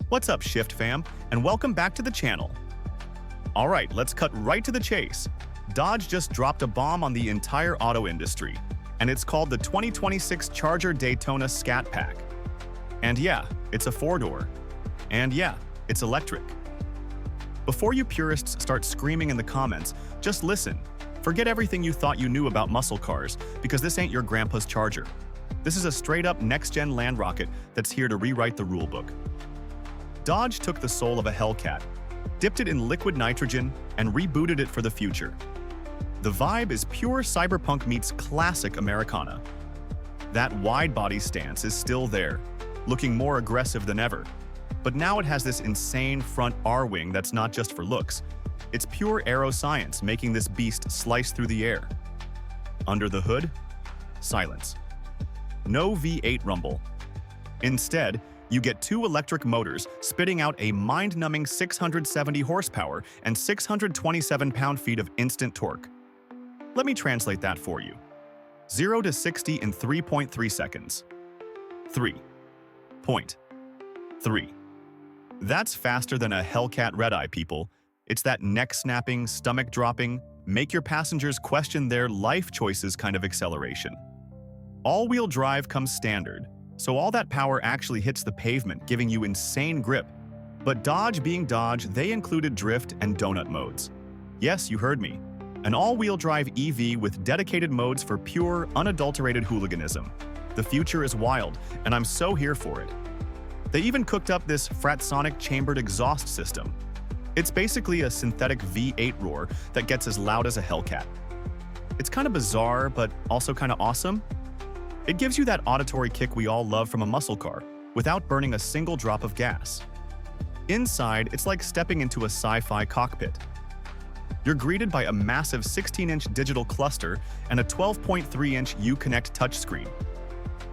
What's up, Shift fam, and welcome back to the channel. Alright, let's cut right to the chase. Dodge just dropped a bomb on the entire auto industry, and it's called the 2026 Charger Daytona Scat Pack. And yeah, it's a four-door. And yeah, it's electric. Before you purists start screaming in the comments, just listen. Forget everything you thought you knew about muscle cars, because this ain't your grandpa's Charger. This is a straight-up next-gen land rocket that's here to rewrite the rulebook. Dodge took the soul of a Hellcat, dipped it in liquid nitrogen, and rebooted it for the future. The vibe is pure Cyberpunk meets classic Americana. That wide-body stance is still there, looking more aggressive than ever. But now it has this insane front R-wing that's not just for looks. It's pure aero science, making this beast slice through the air. Under the hood, silence. No V8 rumble. Instead, you get two electric motors spitting out a mind-numbing 670 horsepower and 627 pound-feet of instant torque. Let me translate that for you. 0 to 60 in 3.3 seconds. 3.3. That's faster than a Hellcat red-eye, people. It's that neck-snapping, stomach-dropping, make your passengers question their life choices kind of acceleration. All-wheel drive comes standard, so all that power actually hits the pavement, giving you insane grip. But Dodge being Dodge, they included drift and donut modes. Yes, you heard me. An all-wheel drive EV with dedicated modes for pure, unadulterated hooliganism. The future is wild, and I'm so here for it. They even cooked up this Fratzonic chambered exhaust system. It's basically a synthetic V8 roar that gets as loud as a Hellcat. It's kind of bizarre, but also kind of awesome. It gives you that auditory kick we all love from a muscle car, without burning a single drop of gas. Inside, it's like stepping into a sci-fi cockpit. You're greeted by a massive 16-inch digital cluster and a 12.3-inch Uconnect touchscreen.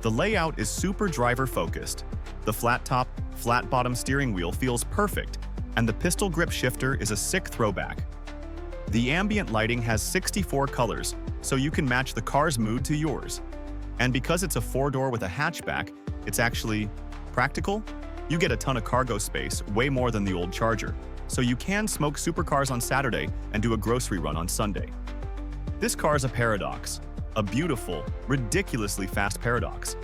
The layout is super driver-focused. The flat-top, flat-bottom steering wheel feels perfect, and the pistol grip shifter is a sick throwback. The ambient lighting has 64 colors, so you can match the car's mood to yours. And because it's a four-door with a hatchback, it's actually practical. You get a ton of cargo space, way more than the old Charger, so you can smoke supercars on Saturday and do a grocery run on Sunday. This car is a paradox, a beautiful, ridiculously fast paradox.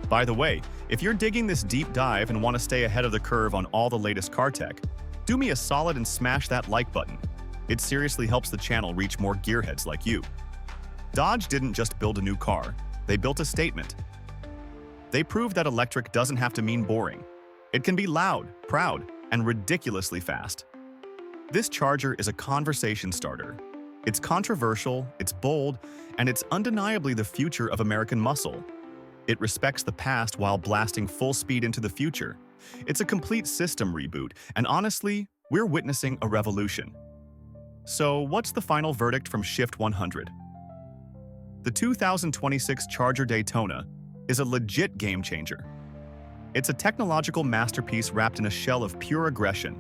By the way, if you're digging this deep dive and want to stay ahead of the curve on all the latest car tech, do me a solid and smash that like button. It seriously helps the channel reach more gearheads like you. Dodge didn't just build a new car, they built a statement. They proved that electric doesn't have to mean boring. It can be loud, proud, and ridiculously fast. This Charger is a conversation starter. It's controversial, it's bold, and it's undeniably the future of American muscle. It respects the past while blasting full speed into the future. It's a complete system reboot, and honestly, we're witnessing a revolution. So what's the final verdict from Shift 100? The 2026 Charger Daytona is a legit game changer. It's a technological masterpiece wrapped in a shell of pure aggression.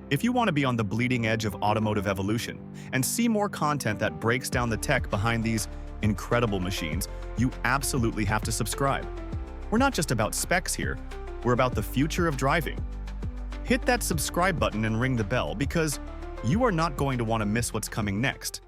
If you want to be on the bleeding edge of automotive evolution and see more content that breaks down the tech behind these incredible machines, you absolutely have to subscribe. We're not just about specs here, we're about the future of driving. Hit that subscribe button and ring the bell because you are not going to want to miss what's coming next.